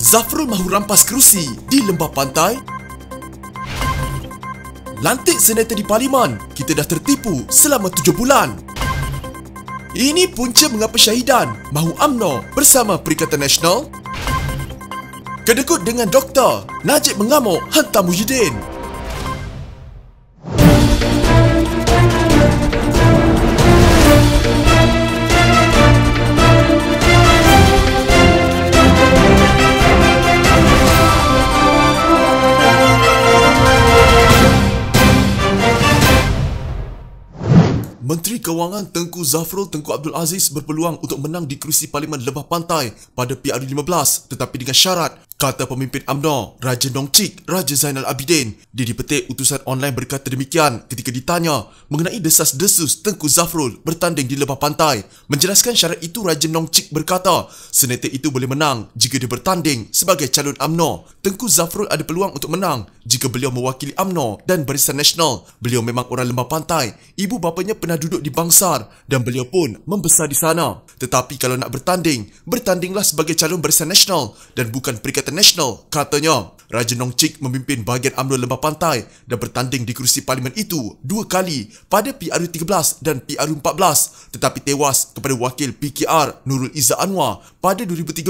Zafrul mahu rampas kerusi di Lembah Pantai. Lantik senator di Parlimen, kita dah tertipu selama 7 bulan. Ini punca mengapa Syahidan mahu UMNO bersama Perikatan Nasional. Kedekut dengan Doktor, Najib mengamuk hantar Muhyiddin. Menteri Kewangan Tengku Zafrul Tengku Abdul Aziz berpeluang untuk menang di kerusi Parlimen Lembah Pantai pada PRU15 tetapi dengan syarat, kata pemimpin UMNO Raja Nong Chik Raja Zainal Abidin. Dia dipetik utusan online berkata demikian ketika ditanya mengenai desas-desus Tengku Zafrul bertanding di Lembah Pantai. Menjelaskan syarat itu, Raja Nong Chik berkata senator itu boleh menang jika dia bertanding sebagai calon UMNO. Tengku Zafrul ada peluang untuk menang jika beliau mewakili UMNO dan Barisan Nasional. Beliau memang orang Lembah Pantai, ibu bapanya pernah duduk di Bangsar dan beliau pun membesar di sana. Tetapi kalau nak bertanding, bertandinglah sebagai calon Barisan Nasional dan bukan Perikatan Nasional, katanya. Raja Nong Chik memimpin bahagian UMNO Lembah Pantai dan bertanding di kerusi Parlimen itu 2 kali pada PRU13 dan PRU14 tetapi tewas kepada wakil PKR Nurul Izzah Anwar pada 2013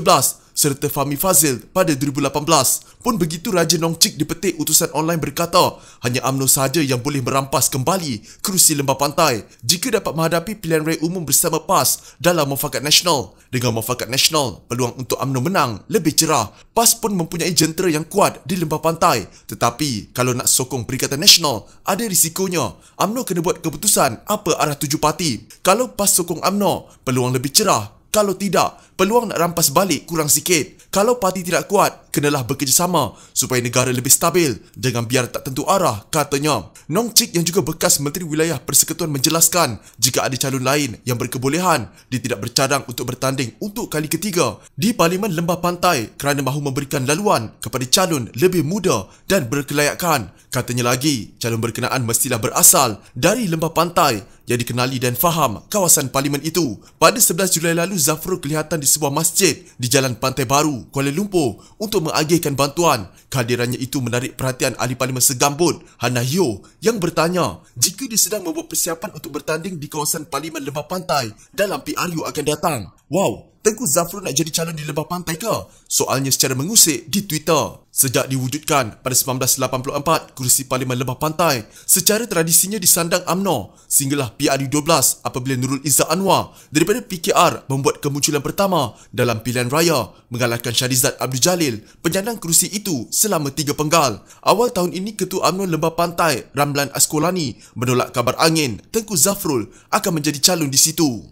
serta Fahmi Fazil pada 2018. Pun begitu, Raja Nong Chik dipetik utusan online berkata hanya UMNO sahaja yang boleh merampas kembali kerusi Lembah Pantai jika dapat menghadapi pilihan raya umum bersama PAS dalam Mufakat Nasional. Dengan Mufakat Nasional, peluang untuk UMNO menang lebih cerah. PAS pun mempunyai jentera yang kuat di Lembah Pantai. Tetapi kalau nak sokong Perikatan Nasional, ada risikonya. UMNO kena buat keputusan apa arah tuju parti. Kalau PAS sokong UMNO, peluang lebih cerah. Kalau tidak, peluang nak rampas balik kurang sikit. Kalau parti tidak kuat, kenalah bekerjasama supaya negara lebih stabil. Jangan biar tak tentu arah, katanya. Nong Chik yang juga bekas Menteri Wilayah Persekutuan menjelaskan jika ada calon lain yang berkebolehan, dia tidak bercadang untuk bertanding untuk kali ketiga di Parlimen Lembah Pantai kerana mahu memberikan laluan kepada calon lebih muda dan berkelayakan. Katanya lagi, calon berkenaan mestilah berasal dari Lembah Pantai yang dikenali dan faham kawasan Parlimen itu. Pada 11 Julai lalu, Zafrul kelihatan di sebuah masjid di Jalan Pantai Baru, Kuala Lumpur untuk mengagihkan bantuan. Kehadirannya itu menarik perhatian Ahli Parlimen Segambut, Hannah Yeoh, yang bertanya jika dia sedang membuat persiapan untuk bertanding di kawasan Parlimen Lembah Pantai dalam PRU akan datang. Wow, Tengku Zafrul nak jadi calon di Lembah Pantai ke? Soalnya secara mengusik di Twitter. Sejak diwujudkan pada 1984, kerusi Parlimen Lembah Pantai secara tradisinya disandang UMNO sehinggalah PRU12 apabila Nurul Izzah Anwar daripada PKR membuat kemunculan pertama dalam pilihan raya mengalahkan Shahrizad Abdul Jalil, penyandang kerusi itu selama 3 penggal. Awal tahun ini, Ketua UMNO Lembah Pantai Ramlan Askolani menolak kabar angin Tengku Zafrul akan menjadi calon di situ.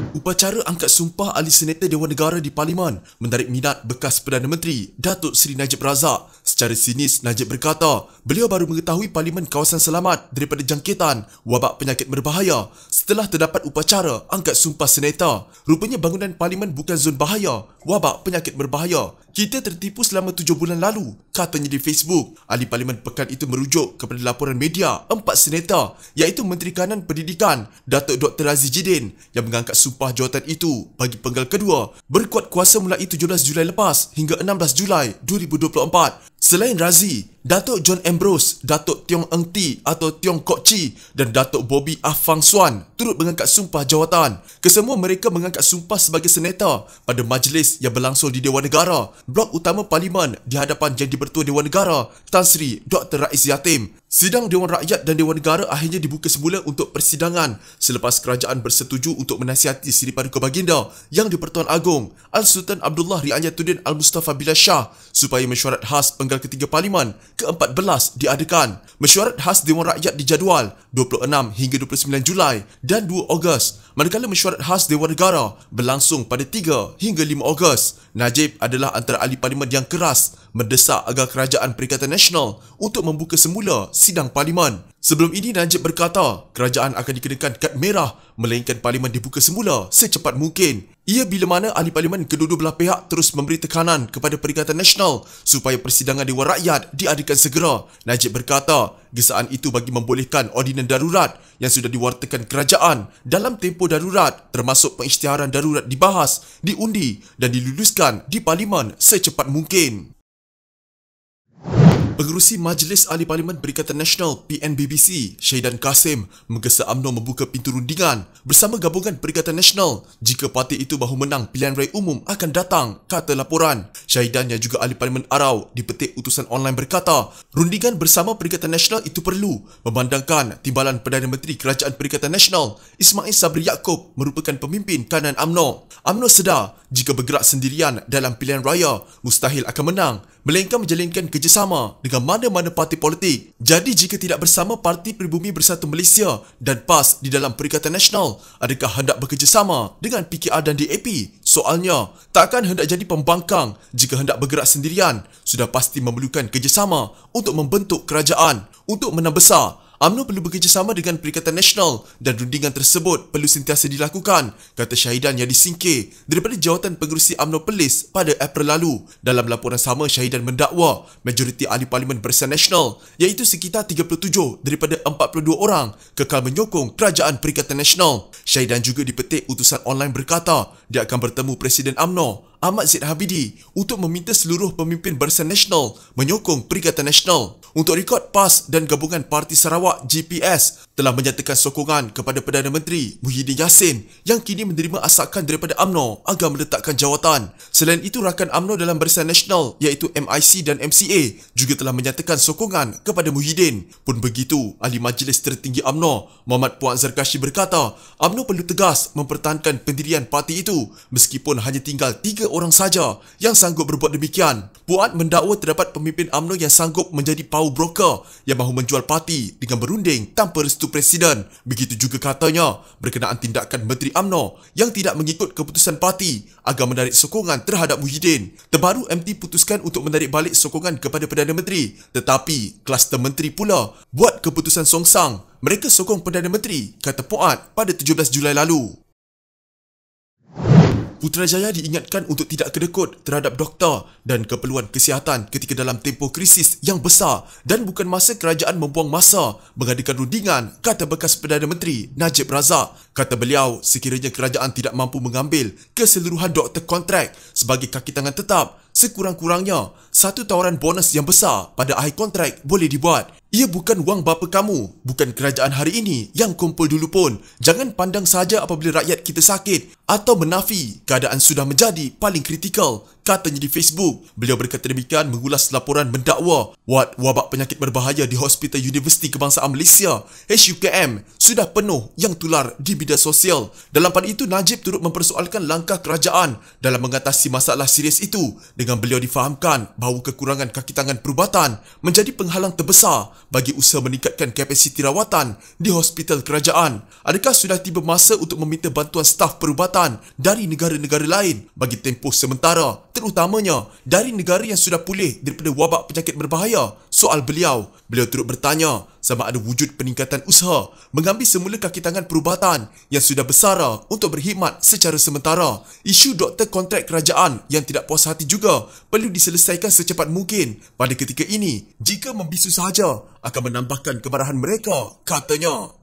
Upacara angkat sumpah ahli senator Dewan Negara di Parlimen menarik minat bekas Perdana Menteri Datuk Seri Najib Razak. Secara sinis, Najib berkata beliau baru mengetahui Parlimen kawasan selamat daripada jangkitan wabak penyakit berbahaya setelah terdapat upacara angkat sumpah senator. Rupanya bangunan Parlimen bukan zon bahaya wabak penyakit berbahaya. Kita tertipu selama 7 bulan lalu, katanya di Facebook. Ahli Parlimen pekan itu merujuk kepada laporan media 4 senator iaitu Menteri Kanan Pendidikan Datuk Dr. Razi Jidin yang mengangkat sumpah jawatan itu bagi penggal kedua berkuat kuasa mulai 17 Julai lepas hingga 16 Julai 2024. Selain Razi, Datuk John Ambrose, Datuk Tiong Eng Ti atau Tiong Kok Chi dan Datuk Bobby Ah Fang Suan turut mengangkat sumpah jawatan. Kesemua mereka mengangkat sumpah sebagai senator pada majlis yang berlangsung di Dewan Negara, blok utama Parlimen di hadapan Jadi Bertua Dewan Negara Tan Sri Dr. Rais Yatim. Sidang Dewan Rakyat dan Dewan Negara akhirnya dibuka semula untuk persidangan selepas kerajaan bersetuju untuk menasihati Seri Paduka Baginda Yang di-Pertuan Agong Al-Sultan Abdullah Riayatuddin Al-Mustafa Billah Shah supaya mesyuarat khas penggal ketiga Parlimen ke-14 diadakan. Mesyuarat khas Dewan Rakyat dijadual 26 hingga 29 Julai dan 2 Ogos, manakala mesyuarat khas Dewan Negara berlangsung pada 3 hingga 5 Ogos. Najib adalah antara ahli Parlimen yang keras mendesak agar Kerajaan Perikatan Nasional untuk membuka semula sidang Parlimen. Sebelum ini, Najib berkata kerajaan akan dikenakan kad merah melainkan Parlimen dibuka semula secepat mungkin. Ia bila mana ahli parlimen kedua-dua belah pihak terus memberi tekanan kepada Perikatan Nasional supaya persidangan Dewan Rakyat diadakan segera. Najib berkata, gesaan itu bagi membolehkan ordinan darurat yang sudah diwartakan kerajaan dalam tempoh darurat termasuk pengisytiharan darurat dibahas, diundi dan diluluskan di parlimen secepat mungkin. Pengerusi Majlis Ahli Parlimen Perikatan Nasional PNBBC, Syahidan Kasim, menggesa UMNO membuka pintu rundingan bersama gabungan Perikatan Nasional jika parti itu bahu menang pilihan raya umum akan datang, kata laporan. Syahidan yang juga Ahli Parlimen Arau di petik utusan online berkata, rundingan bersama Perikatan Nasional itu perlu memandangkan timbalan Perdana Menteri Kerajaan Perikatan Nasional Ismail Sabri Yaakob merupakan pemimpin kanan UMNO. UMNO sedar jika bergerak sendirian dalam pilihan raya mustahil akan menang, melainkan menjalinkan kerjasama dengan mana-mana parti politik. Jadi jika tidak bersama Parti Pribumi Bersatu Malaysia dan PAS di dalam Perikatan Nasional, adakah hendak bekerjasama dengan PKR dan DAP? Soalnya, takkan hendak jadi pembangkang jika hendak bergerak sendirian. Sudah pasti memerlukan kerjasama untuk membentuk kerajaan. Untuk menang besar, UMNO perlu bekerjasama dengan Perikatan Nasional dan rundingan tersebut perlu sentiasa dilakukan, kata Syahidan yang disingkir daripada jawatan pengerusi UMNO Perlis pada April lalu. Dalam laporan sama, Syahidan mendakwa majoriti ahli parlimen Barisan Nasional iaitu sekitar 37 daripada 42 orang kekal menyokong kerajaan Perikatan Nasional. Syahidan juga dipetik utusan online berkata dia akan bertemu Presiden UMNO Ahmad Zaid Habidi untuk meminta seluruh pemimpin Barisan Nasional menyokong Perikatan Nasional. Untuk rekod, PAS dan Gabungan Parti Sarawak GPS telah menyatakan sokongan kepada Perdana Menteri Muhyiddin Yassin yang kini menerima asakan daripada UMNO agar meletakkan jawatan. Selain itu, rakan UMNO dalam Barisan Nasional iaitu MIC dan MCA juga telah menyatakan sokongan kepada Muhyiddin. Pun begitu, Ahli Majlis Tertinggi UMNO Muhammad Puan Zarkashi berkata UMNO perlu tegas mempertahankan pendirian parti itu meskipun hanya tinggal 3 orang saja yang sanggup berbuat demikian. Puan mendakwa terdapat pemimpin UMNO yang sanggup menjadi power broker yang mahu menjual parti dengan berunding tanpa restu Presiden. Begitu juga katanya berkenaan tindakan Menteri UMNO yang tidak mengikut keputusan parti agar menarik sokongan terhadap Muhyiddin. Terbaru MT putuskan untuk menarik balik sokongan kepada Perdana Menteri, tetapi kluster menteri pula buat keputusan songsang. Mereka sokong Perdana Menteri, kata Puan pada 17 Julai lalu. Putrajaya diingatkan untuk tidak kedekut terhadap doktor dan keperluan kesihatan ketika dalam tempoh krisis yang besar dan bukan masa kerajaan membuang masa mengadakan rundingan, kata bekas Perdana Menteri Najib Razak. Kata beliau, sekiranya kerajaan tidak mampu mengambil keseluruhan doktor kontrak sebagai kaki tangan tetap, sekurang-kurangnya satu tawaran bonus yang besar pada akhir kontrak boleh dibuat. Ia bukan wang bapa kamu, bukan kerajaan hari ini yang kumpul dulu pun. Jangan pandang saja apabila rakyat kita sakit atau menafi keadaan sudah menjadi paling kritikal, katanya di Facebook. Beliau berkata demikian mengulas laporan mendakwa wabak penyakit berbahaya di Hospital Universiti Kebangsaan Malaysia HUKM sudah penuh yang tular di bidang sosial. Dalam pada itu, Najib turut mempersoalkan langkah kerajaan dalam mengatasi masalah serius itu dengan beliau difahamkan bahawa kekurangan kaki tangan perubatan menjadi penghalang terbesar bagi usaha meningkatkan kapasiti rawatan di hospital kerajaan. Adakah sudah tiba masa untuk meminta bantuan staf perubatan dari negara-negara lain bagi tempoh sementara, terutamanya dari negara yang sudah pulih daripada wabak penyakit berbahaya? Soal beliau turut bertanya sama ada wujud peningkatan usaha mengambil semula kaki tangan perubatan yang sudah bersara untuk berkhidmat secara sementara. Isu doktor kontrak kerajaan yang tidak puas hati juga perlu diselesaikan secepat mungkin pada ketika ini. Jika membisu sahaja akan menambahkan kemarahan mereka, katanya.